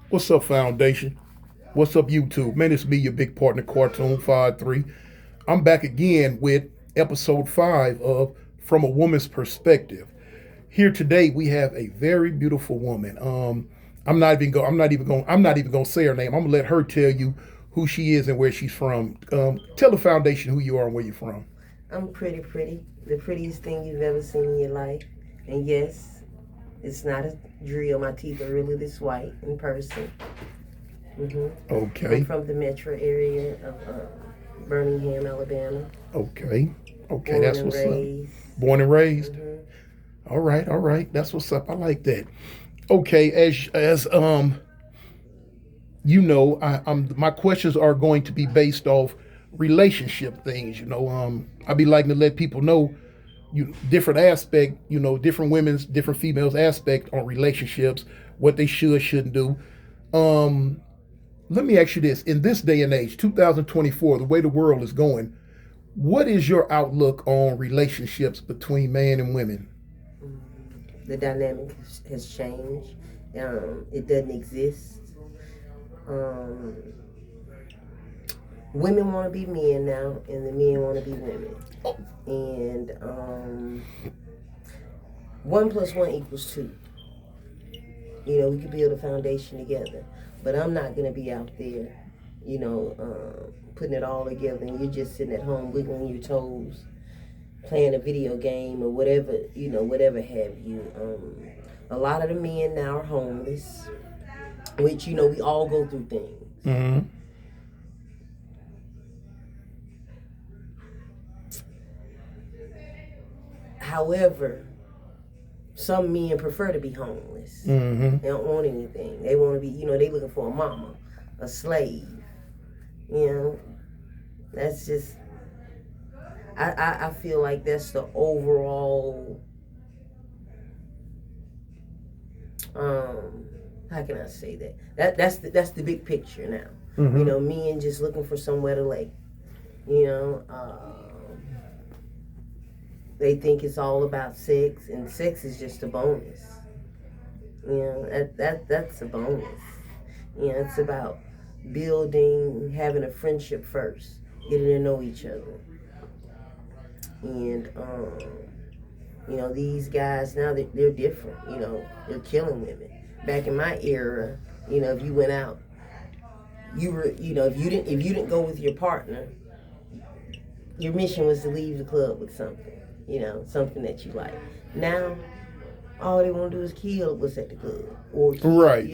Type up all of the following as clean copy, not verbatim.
What's up, Foundation? What's up, YouTube? Man, it's me, your big partner, Cartoon 53. I'm back again with episode 5 of From a Woman's Perspective. Here today we have a very beautiful woman. I'm not even going to say her name. I'm going to let her tell you who she is and where she's from. Tell the Foundation who you are and where you're from. I'm pretty. The prettiest thing you've ever seen in your life. And yes, it's not a drill. My teeth are really this white in person. I'm Okay. from the metro area of Birmingham, Alabama. Okay. Okay, Born that's and what's up. raised. Born and raised. hmm All right, all right. That's what's up. I like that. Okay, as you know, I'm my questions are going to be based off relationship things. I be liking to let people know different aspect, different women's, different females aspect on relationships, what they shouldn't do. Um, Let me ask you this: in this day and age, 2024, the way the world is going, what is your outlook on relationships between man and women? The dynamic has changed. It doesn't exist. Um, Women want to be men now, and the men want to be women. And 1 plus 1 equals 2. We could build a foundation together. But I'm not going to be out there, putting it all together and you're just sitting at home wiggling your toes, playing a video game or whatever, whatever have you. A lot of the men now are homeless, which, we all go through things. Mm-hmm. However, some men prefer to be homeless. Mm-hmm. They don't want anything. They want to be, they looking for a mama, a slave. You know, that's just, I feel like that's the overall, how can I say that? That's the big picture now. Mm-hmm. Men just looking for somewhere to lay. You know, they think it's all about sex, and sex is just a bonus. That's a bonus. It's about building, having a friendship first, getting to know each other, and these guys now they're different. They're killing women. Back in my era, if you went out, you were, if you didn't go with your partner, your mission was to leave the club with something, something that you like. Now, all they want to do is kill what's at the club or kill, Right.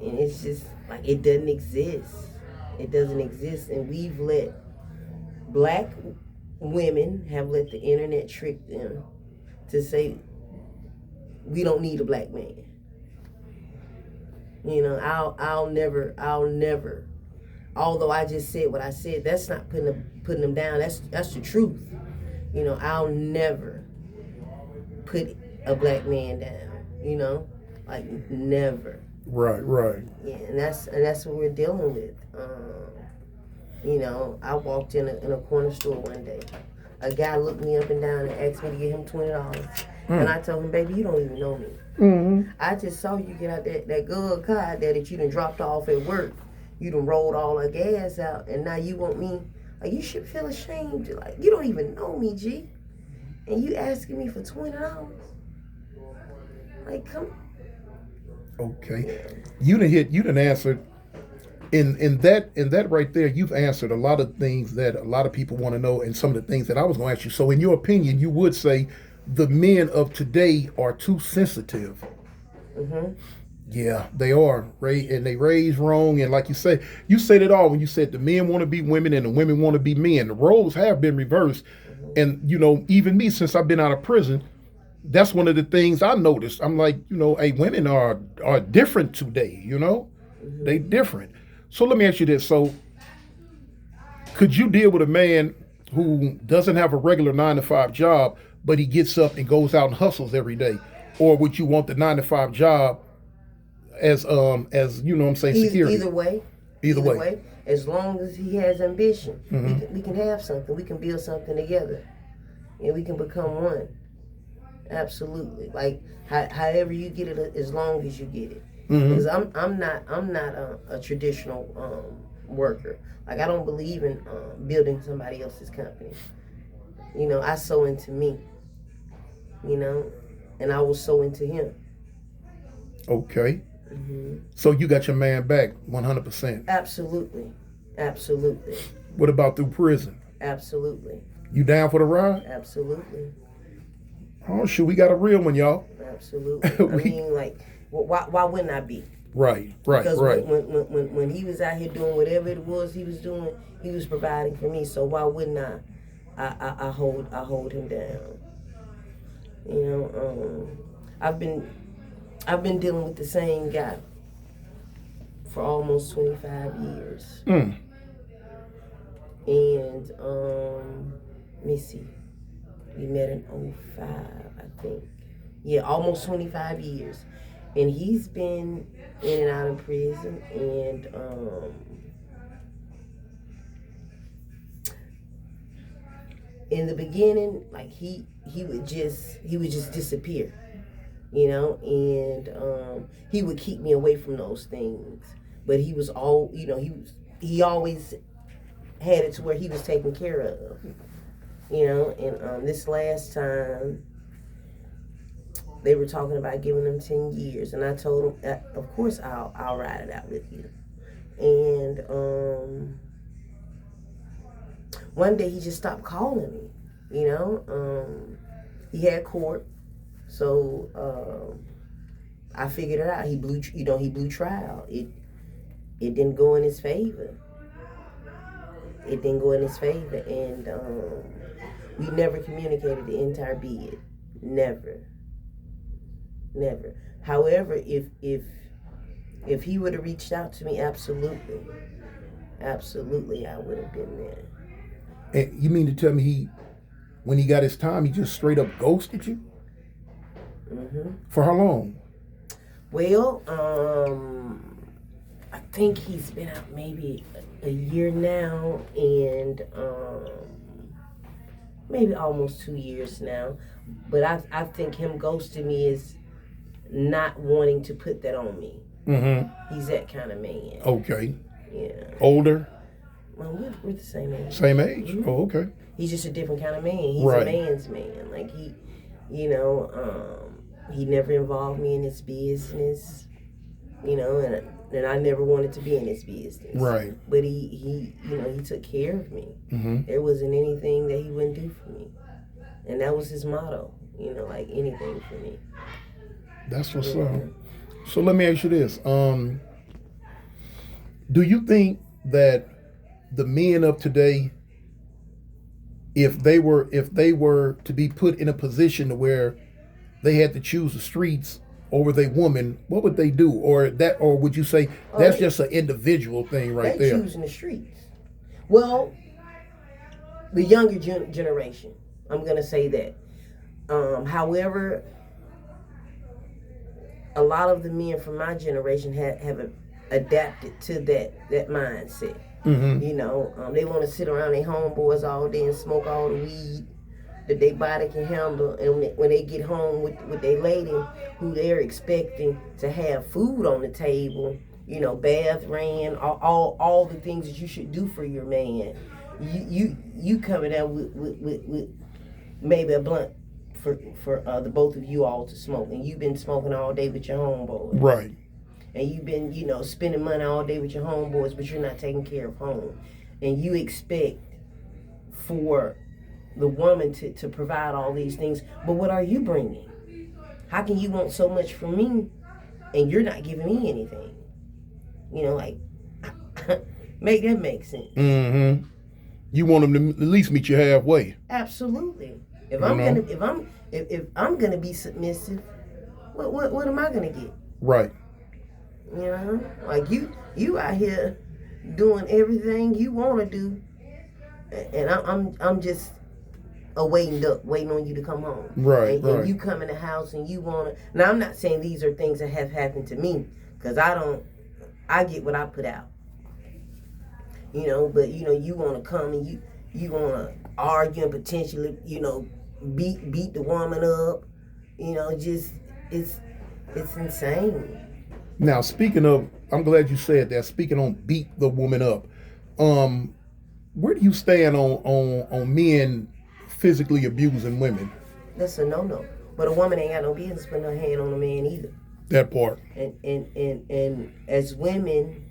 And it's just like it doesn't exist. It doesn't exist, and we've let black women have let the internet trick them to say we don't need a black man. I'll never. Although I just said what I said, that's not putting them down. That's the truth. I'll never put a black man down. Like never. Right, right. Yeah, and that's what we're dealing with. I walked in a corner store one day. A guy looked me up and down and asked me to give him $20, and I told him, "Baby, you don't even know me. Mm-hmm. I just saw you get out that good car out there that you done dropped off at work. You done rolled all the gas out, and now you want me? Like, you should feel ashamed. Like, you don't even know me, G, and you asking me for $20? Like, come." Okay. You done answered in that right there, you've answered a lot of things that a lot of people want to know and some of the things that I was gonna ask you. So in your opinion, you would say the men of today are too sensitive. Mm-hmm. Yeah, they are, right? And they raised wrong. And like you said it all when you said the men want to be women and the women want to be men. The roles have been reversed. And, even me, since I've been out of prison, that's one of the things I noticed. I'm like, hey, women are different today. They different. So let me ask you this. So could you deal with a man who doesn't have a regular 9 to 5 job, but he gets up and goes out and hustles every day? Or would you want the 9 to 5 job as what I'm saying, security? Either way. Either way. As long as he has ambition, Mm-hmm. we can have something. We can build something together, and we can become one. Absolutely. Like, however you get it, as long as you get it. because Mm-hmm. I'm not a traditional worker. Like I don't believe in building somebody else's company. I sow into me. You know, and I will sow into him. Okay. Hmm. So you got your man back 100%. Absolutely, absolutely, What about through prison? absolutely, You down for the ride? absolutely, Oh shoot, we got a real one, y'all. absolutely. I we mean, like, why wouldn't I be? right, right, Because right. when he was out here doing whatever it was he was doing, he was providing for me. So why wouldn't I hold him down? You know, I've been dealing with the same guy for almost 25 years, Mm. and let me see, we met in '05, I think. Yeah, almost 25 years, and he's been in and out of prison, and in the beginning, like he would just disappear, and he would keep me away from those things. But he was all, he always had it to where he was taken care of, And this last time they were talking about giving him 10 years, and I told him, of course I'll ride it out with you. And one day he just stopped calling me. He had court, so I figured it out. He blew trial. It didn't go in his favor. It didn't go in his favor, and we never communicated the entire bid. Never, never. However, if he would have reached out to me, absolutely, absolutely, I would have been there. And you mean to tell me when he got his time, he just straight up ghosted you? Hmm. For how long? Well, I think he's been out maybe a year now, and maybe almost 2 years now. But I think him ghosting me is not wanting to put that on me. Mm-hmm. He's that kind of man. Okay. Yeah. Older? Well, we're the same age. Same age? Mhm. Oh, okay. He's just a different kind of man. He's Right. a man's man. Like he never involved me in his business. And I never wanted to be in his business. Right. But he took care of me. Mm-hmm. There wasn't anything that he wouldn't do for me, and that was his motto. Like anything for me. That's what's Yeah. up. So let me ask you this. Do you think that the men of today, if they were to be put in a position to where they had to choose the streets over their woman, what would they do? Or would you say that's just an individual thing right They there? choosing the streets. Well, the younger generation. I'm gonna say that. However, a lot of the men from my generation have adapted to that mindset. Mm-hmm. They want to sit around their homeboys all day and smoke all the weed that their body can handle, and when they get home with their lady, who they're expecting to have food on the table, bath ran, all the things that you should do for your man, you coming out with maybe a blunt for the both of you all to smoke, and you've been smoking all day with your homeboys. Right. And you've been, spending money all day with your homeboys, but you're not taking care of home. And you expect for the woman to provide all these things, but what are you bringing? How can you want so much from me and you're not giving me anything? Like, make that make sense. Mm-hmm. You want them to at least meet you halfway. Absolutely. If I'm gonna be submissive, what am I gonna get? Right. Like you out here doing everything you want to do, and I'm just waiting on you to come home. Right. And, right. And you come in the house and you wanna. Now I'm not saying these are things that have happened to me, because I get what I put out. But you wanna come and you wanna argue and potentially beat the woman up. Just it's insane. Now, speaking of, I'm glad you said that. Speaking on beat the woman up, um, where do you stand on men physically abusing women? That's a no-no. But a woman ain't got no business putting her hand on a man either. That part. And as women,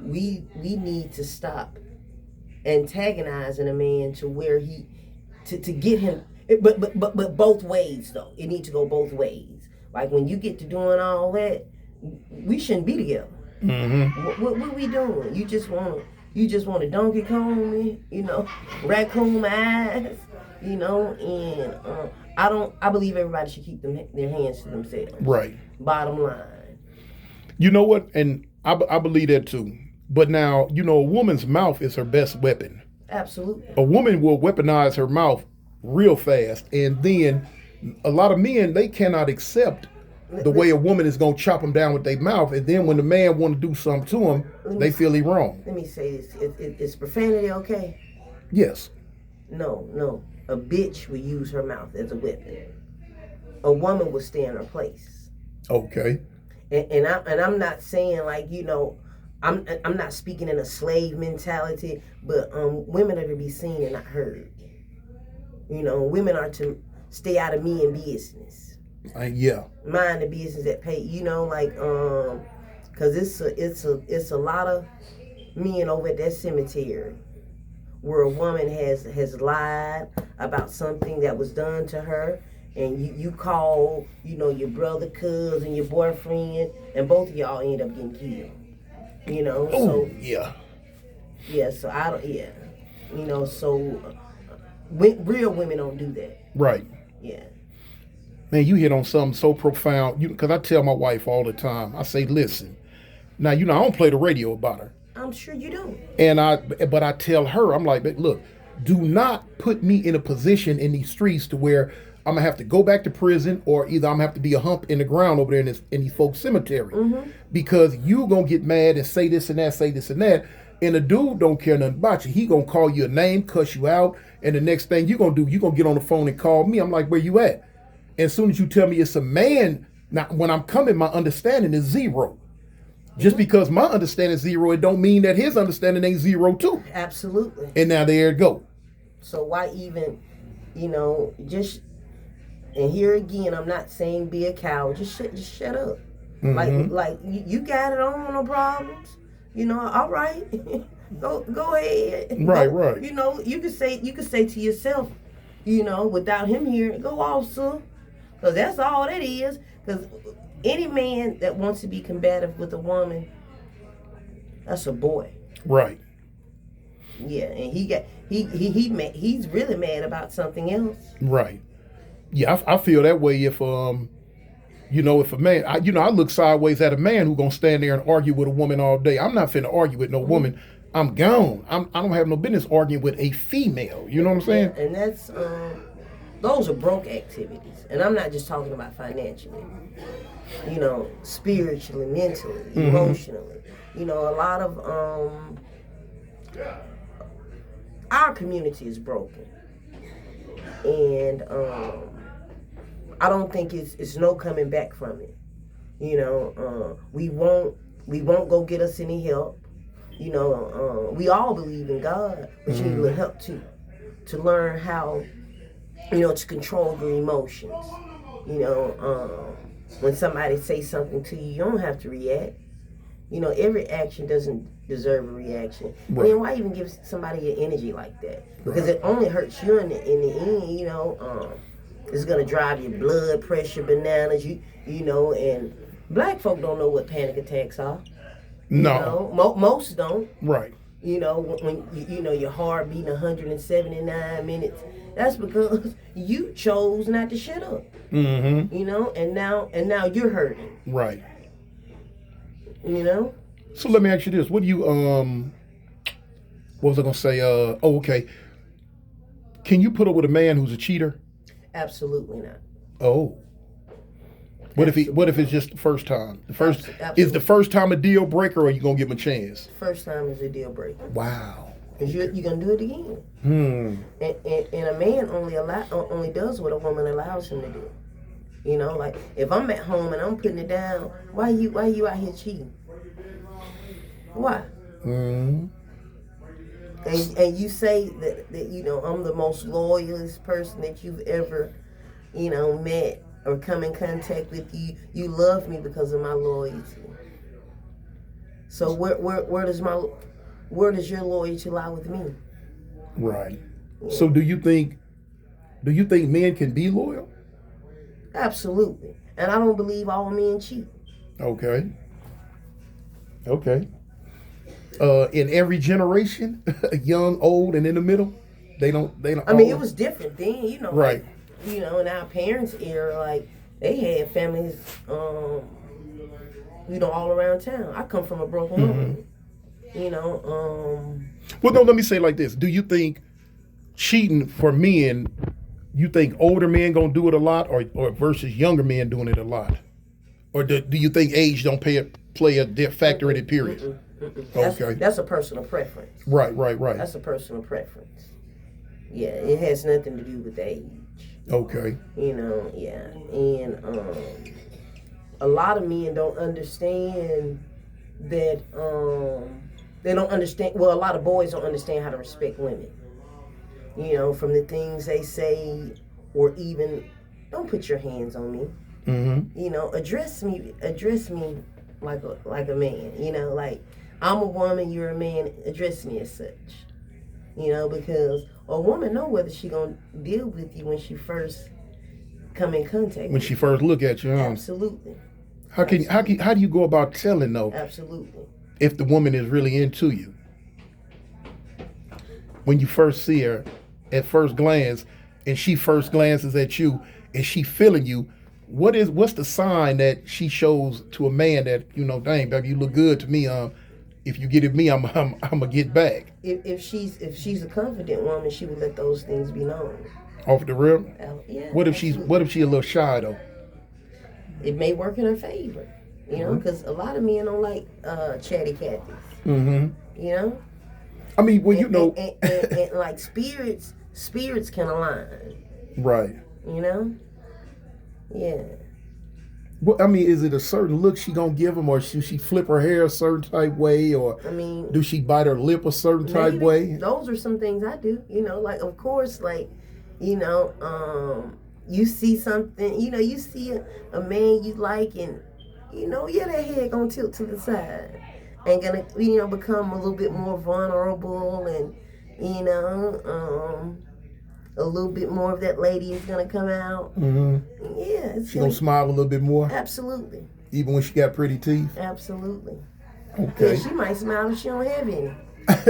we need to stop antagonizing a man to where he to get him, but both ways though. It needs to go both ways. Like when you get to doing all that, we shouldn't be together. Mm-hmm. What we doing? You just want to Donkey Kong me, raccoon my eyes, and I believe everybody should keep their hands to themselves. Right. Bottom line. You know what? And I believe that too. But now, a woman's mouth is her best weapon. Absolutely. A woman will weaponize her mouth real fast. And then a lot of men, they cannot accept the way a woman is going to chop them down with their mouth. And then when the man want to do something to them, they feel he wrong. Let me say this. Is profanity okay? Yes. No. A bitch will use her mouth as a weapon. A woman will stay in her place. Okay. And I'm not saying like, I'm not speaking in a slave mentality, but women are to be seen and not heard. Women are to stay out of men business. Yeah. Mind the business that pay. Cause it's a lot of men over at that cemetery where a woman has lied about something that was done to her, and you call your brother, cousin, your boyfriend, and both of y'all end up getting killed. So yeah. So I don't real women don't do that. Right. Yeah. Man, you hit on something so profound. Because I tell my wife all the time, I say, listen, now I don't play the radio about her. I'm sure you don't. But I tell her, I'm like, look, do not put me in a position in these streets to where I'm gonna have to go back to prison, or either I'm gonna have to be a hump in the ground over there in these folks' cemetery, because you gonna get mad and say this and that, and the dude don't care nothing about you. He gonna call you a name, cuss you out, and the next thing you gonna do, you gonna get on the phone and call me. I'm like, where you at? And as soon as you tell me it's a man, now when I'm coming, my understanding is zero. Just because my understanding is zero, it don't mean that his understanding ain't zero too. Absolutely. And now there it go. So why even, just, and here again, I'm not saying be a coward. Just shut up. Mm-hmm. Like you got it on, no problems. All right. go ahead. Right. You could say to yourself, without him here, go off, sir. Because that's all that is. Because any man that wants to be combative with a woman, that's a boy. Right. Yeah, and he's really mad about something else. Right. Yeah, I feel that way if if a man, I look sideways at a man who gonna stand there and argue with a woman all day. I'm not finna argue with no woman. I'm gone. I don't have no business arguing with a female. You know what I'm saying? Yeah, and that's those are broke activities, and I'm not just talking about financially. Spiritually, mentally, emotionally. A lot of our community is broken, and I don't think it's no coming back from it. We won't go get us any help. We all believe in God, but you need a little help too, to learn how, to control your emotions. When somebody says something to you, you don't have to react. Every action doesn't deserve a reaction. Right. I mean, why even give somebody your energy like that? Because it only hurts you in the end. It's gonna drive your blood pressure bananas. And black folk don't know what panic attacks are. No. Most don't. Right. When your heart beating 179 minutes, that's because you chose not to shut up. Mm-hmm. And now you're hurting. Right. So let me ask you this: what do you what was I gonna say? Okay. Can you put up with a man who's a cheater? Absolutely not. Oh. What if it's just the first time? Absolutely. Is the first time a deal breaker, or are you gonna give him a chance? First time is a deal breaker. Wow. Because you're gonna do it again. And a man only does what a woman allows him to do. You know, like if I'm at home and I'm putting it down, why you out here cheating? Why? Mm-hmm. And you say that you know I'm the most loyalist person that you've ever met or come in contact with. You love me because of my loyalty. So where does your loyalty lie with me? Right. Yeah, So do you think men can be loyal? absolutely. And I don't believe all men cheat. Okay. Okay. In every generation, young, old, and in the middle, they don't I mean, it all. was different then. Right. In our parents' era, like they had families, all around town. I come from a broken Mm-hmm. home. You know, Well, no, let me say it like this. Do you think cheating for men, you think older men gonna do it a lot, or versus younger men doing it a lot? Or do you think age don't play a factor in it, period? mm-mm, mm-mm. Okay. That's a personal preference. Right, right, right. That's a personal preference. Yeah, it has nothing to do with age. Okay. Yeah, and a lot of men don't understand that. They don't understand. Well, a lot of boys don't understand how to respect women. From the things they say, or even, don't put your hands on me. Mm-hmm. Address me like a man. Like I'm a woman, you're a man. Address me as such. Because a woman know whether she gonna deal with you when she first come in contact When with she you. first look at you, huh? Absolutely. How do you go about telling though Absolutely. if the woman is really into you when you first see her at first glance, and she first glances at you and she feeling you? What's the sign that she shows to a man that dang baby, you look good to me. If you get at me, I'm gonna get back. If she's a confident woman, she would let those things be known. Off the rip. Yeah, What if she's absolutely. what if she a little shy though? It may work in her favor. Because a lot of men don't like chatty Cathy's. Mm-hmm. You know, I mean, well, and like spirits can align. right. You know, yeah. Well, I mean, is it a certain look she gonna give him, or should she flip her hair a certain type way, or I mean, do she bite her lip a certain type maybe way? those are some things I do. Like of course, like you know, you see something. You see a man you like, and yeah, that head gonna tilt to the side, and gonna become a little bit more vulnerable, and you know, a little bit more of that lady is gonna come out. Mm-hmm. Yeah, it's She gonna smile a little bit more, absolutely, even when she got pretty teeth. absolutely. Yeah, Okay. she might smile if she don't have any.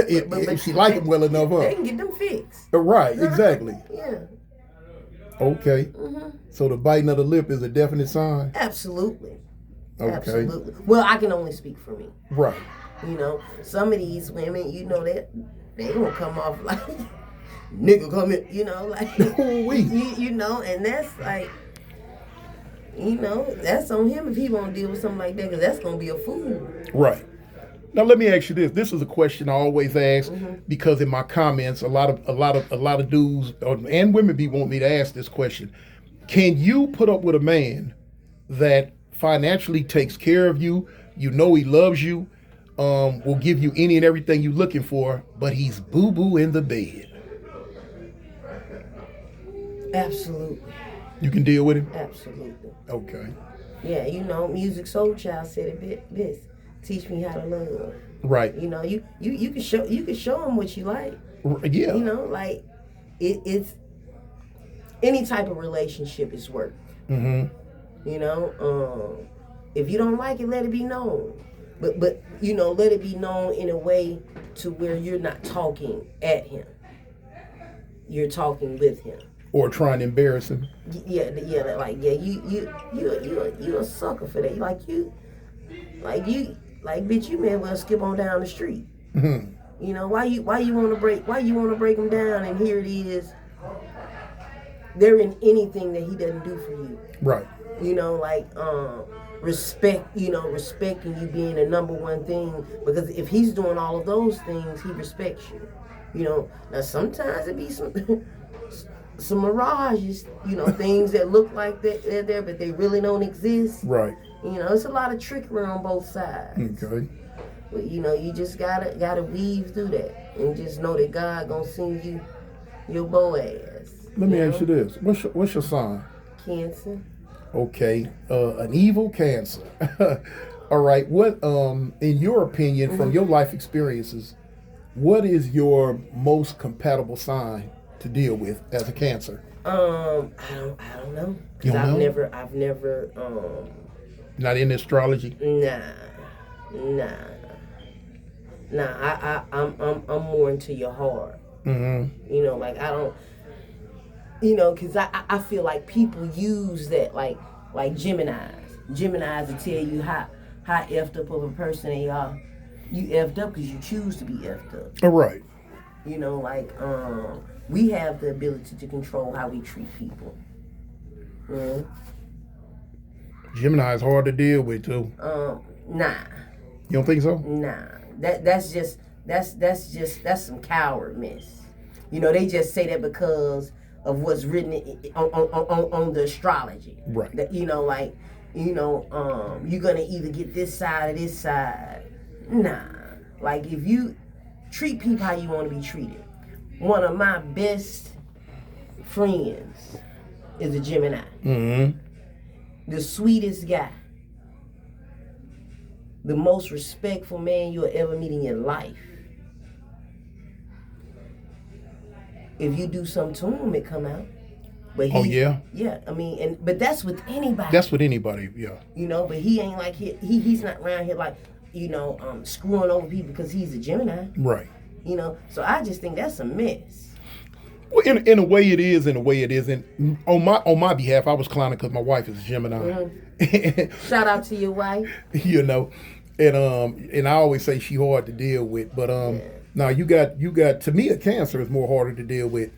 If she like him well enough, They huh? can get them fixed. Right, exactly. Yeah. Okay. So the biting of the lip is a definite sign. Absolutely. Okay. Absolutely. Well, I can only speak for me. Right. Some of these women, that they gonna come off like nigga come in, like Ooh-wee. and that's like, that's on him if he won't deal with something like that, because that's gonna be a fool. Right. Now let me ask you this. This is a question I always ask because in my comments, a lot of dudes and women be want me to ask this question. Can you put up with a man that financially takes care of you? You know he loves you, will give you any and everything you're looking for, but he's boo boo in the bed. Absolutely. You can deal with him. Absolutely. Okay. Yeah, Music Soul Child said it best. Teach me how to love. Right. You can show them what you like. Yeah. Like it's any type of relationship is work. Mm-hmm. If you don't like it, let it be known. But let it be known in a way to where you're not talking at him. You're talking with him. Or trying to embarrass him. Yeah, like you a sucker for that. Like bitch, you may as well skip on down the street. Mm-hmm. Why you want to break them down, and here it is. They're in anything that he doesn't do for you. Right. Respecting you being the number one thing, because if he's doing all of those things, he respects you. Now sometimes it be some some mirages, things that look like they're there, but they really don't exist. Right. It's a lot of trickery on both sides. Okay. But you just gotta weave through that and just know that God gonna send you your Boaz. Let me ask you this: what's your sign? Cancer. Okay, an evil Cancer. All right. What, in your opinion, from your life experiences, what is your most compatible sign to deal with as a Cancer? I don't know. You Cause don't know? I've never, Not in astrology. nah. I'm more into your heart. Mm-hmm. Like I don't, cause I feel like people use that like Geminis. Geminis will tell you how effed up of a person they are. You effed up because you choose to be effed up. All right. Like we have the ability to control how we treat people. Mm. Gemini is hard to deal with too. Nah, You don't think so? nah. That's some cowardness. They just say that because of what's written on the astrology. Right. That you're gonna either get this side or this side. Nah. Like if you treat people how you want to be treated. One of my best friends is a Gemini. Mm-hmm. The sweetest guy. The most respectful man you'll ever meet in your life. If you do something to him, it come out. But Oh yeah. Yeah. I mean, but that's with anybody. That's with anybody. Yeah. But he ain't like he's not around here like screwing over people because he's a Gemini. Right. So I just think that's a mess. Well, in a way it is, in a way it isn't. On my behalf, I was clowning because my wife is Gemini. Mm-hmm. Shout out to your wife. And I always say she hard to deal with, but now you got to me a Cancer is more harder to deal with.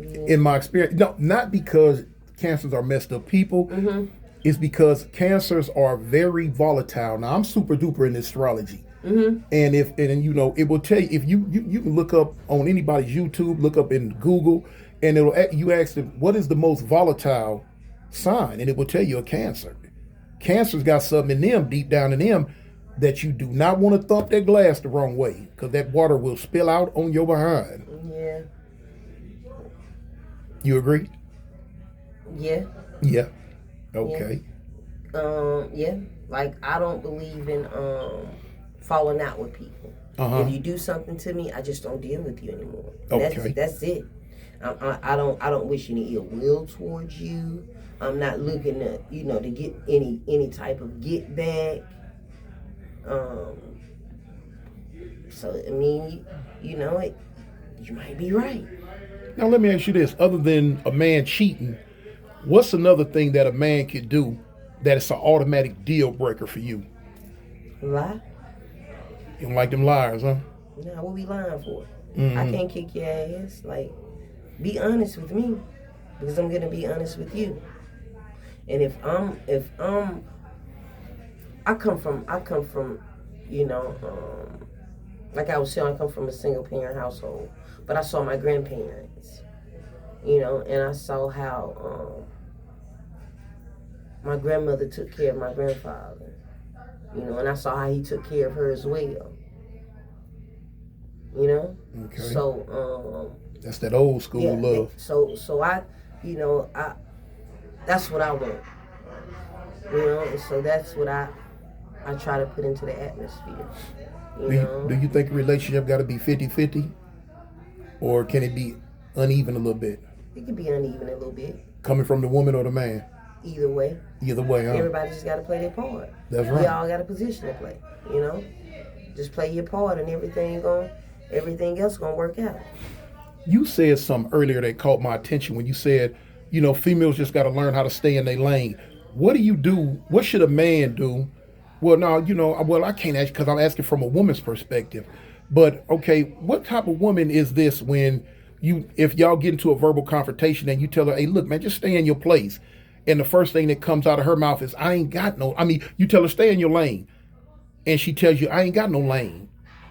In my experience, no, not because Cancers are messed up people. Mm-hmm. It's because Cancers are very volatile. Now I'm super duper in astrology. Mm-hmm. And it will tell you if you can look up on anybody's YouTube, look up in Google, and you ask them what is the most volatile sign, and it will tell you a Cancer. Cancer's got something in them, deep down in them, that you do not want to thump that glass the wrong way, because that water will spill out on your behind. Yeah. You agree? Yeah. Yeah. Okay. Yeah. Like I don't believe in falling out with people. Uh-huh. If you do something to me, I just don't deal with you anymore. Okay. That's it. I don't wish any ill will towards you. I'm not looking to get any type of get back. So I mean, you might be right. Now let me ask you this: other than a man cheating, what's another thing that a man could do that is an automatic deal breaker for you? Lie? You don't like them liars, huh? Nah, what we lying for? Mm-hmm. I can't kick your ass. Like, be honest with me, because I'm gonna be honest with you. And if I come from, like I was saying, I come from a single parent household, but I saw my grandparents, and I saw how my grandmother took care of my grandfather, and I saw how he took care of her as well, Okay. So that's that old school love. So I that's what I want, and so that's what I try to put into the atmosphere. Do you think a relationship got to be 50-50? Or can it be uneven a little bit? It can be uneven a little bit. Coming from the woman or the man? Either way. Either way, huh? Everybody just got to play their part. That's right. We all got a position to play, Just play your part and everything else gonna work out. You said something earlier that caught my attention when you said, females just got to learn how to stay in their lane. What do you do? What should a man do? Well, no, I can't ask because I'm asking from a woman's perspective. But okay, what type of woman is this when if y'all get into a verbal confrontation and you tell her, hey, look, man, just stay in your place. And the first thing that comes out of her mouth is, you tell her stay in your lane. And she tells you, I ain't got no lane.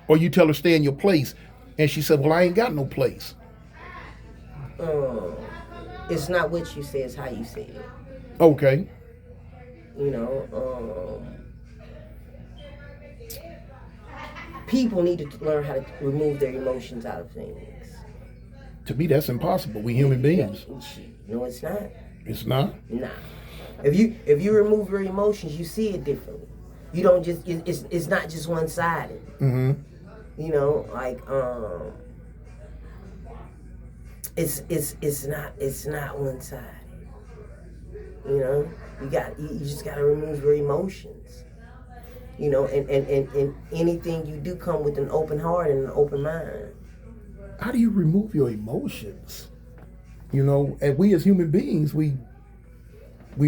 Or you tell her stay in your place. And she said, well, I ain't got no place. um, it's not what you say, it's how you say it. Okay. You know, people need to learn how to remove their emotions out of things. To me, that's impossible. We human beings. No, it's not. It's not. Nah. If you remove your emotions, you see it differently. You don't just it's not just one sided. Mm-hmm. You know, like it's not one sided. You know, you just gotta remove your emotions. You know, and anything you do come with an open heart and an open mind. How do you remove your emotions? You know, and we as human beings, we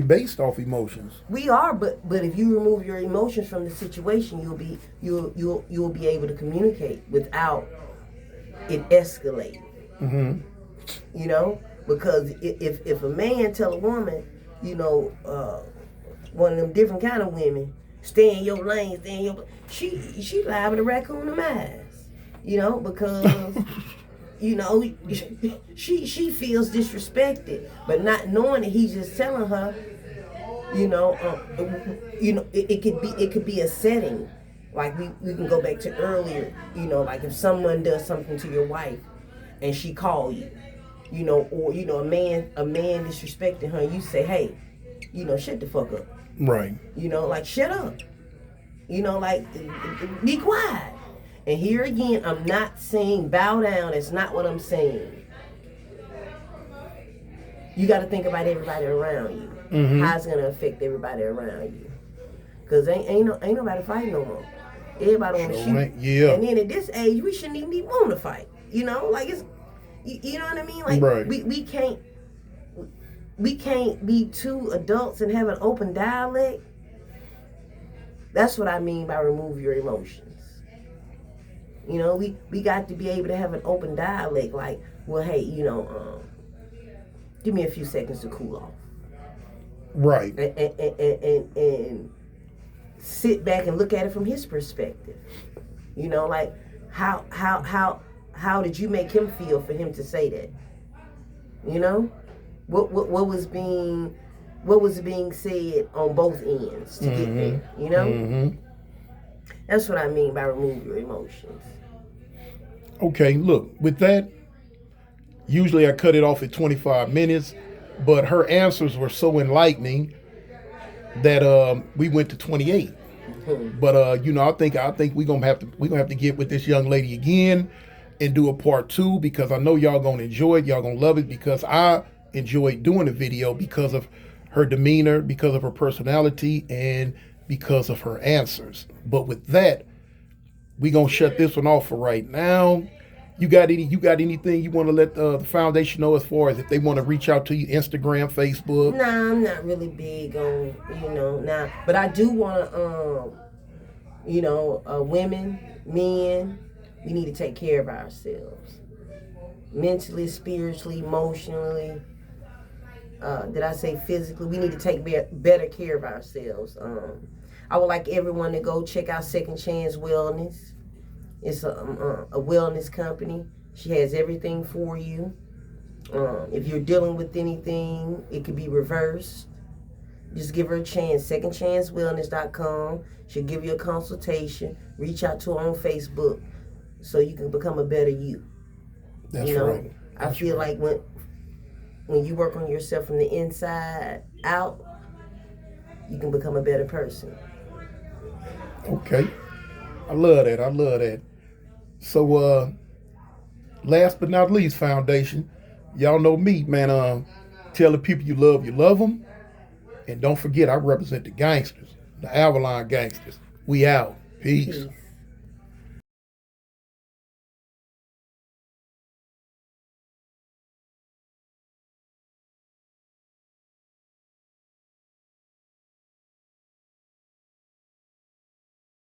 based off emotions. We are, but if you remove your emotions from the situation, you'll be able to communicate without it escalating. Mm-hmm. You know, because if a man tell a woman, you know, one of them different kind of women, stay in your lane, stay in your, she liable to raccoon them eyes. You know, because you know she feels disrespected, but not knowing that he's just telling her. It could be a setting. Like we can go back to earlier. You know, like if someone does something to your wife, and she call you, or a man disrespecting her, you say, hey, shut the fuck up. Right. Like shut up. Like be quiet. And here again, I'm not saying bow down. That's not what I'm saying. You got to think about everybody around you. Mm-hmm. How it's gonna affect everybody around you. Cause ain't nobody fighting no more. Everybody want to shoot. Yeah. And then at this age, we shouldn't even be want to fight. Like it's, you know what I mean? Like right. we can't be two adults and have an open dialect. That's what I mean by remove your emotions. We got to be able to have an open dialect. Like, well, hey, give me a few seconds to cool off. Right. And sit back and look at it from his perspective. Like how did you make him feel for him to say that? What was being said on both ends to get there? Mm-hmm. That's what I mean by remove your emotions. Okay, look, with that, usually I cut it off at 25 minutes, but her answers were so enlightening that we went to 28. Mm-hmm. But I think we're gonna have to get with this young lady again and do a part 2, because I know y'all gonna enjoy it, y'all gonna love it, because I enjoyed doing the video because of her demeanor, because of her personality, and because of her answers. But with that, we gonna shut this one off for right now. You got anything you want to let the foundation know, as far as if they want to reach out to you, Instagram, Facebook? Nah, I'm not really big on now, but I do want to women, men, we need to take care of ourselves, mentally, spiritually, emotionally. Did I say physically? We need to take better care of ourselves. I would like everyone to go check out Second Chance Wellness. It's a wellness company. She has everything for you. If you're dealing with anything, it could be reversed. Just give her a chance. SecondChanceWellness.com. She'll give you a consultation. Reach out to her on Facebook so you can become a better you. That's right. I feel like when you work on yourself from the inside out, you can become a better person. Okay. I love that. So, last but not least, foundation, y'all know me, man. Tell the people you love them. And don't forget, I represent the gangsters, the Avalon gangsters. We out. Peace.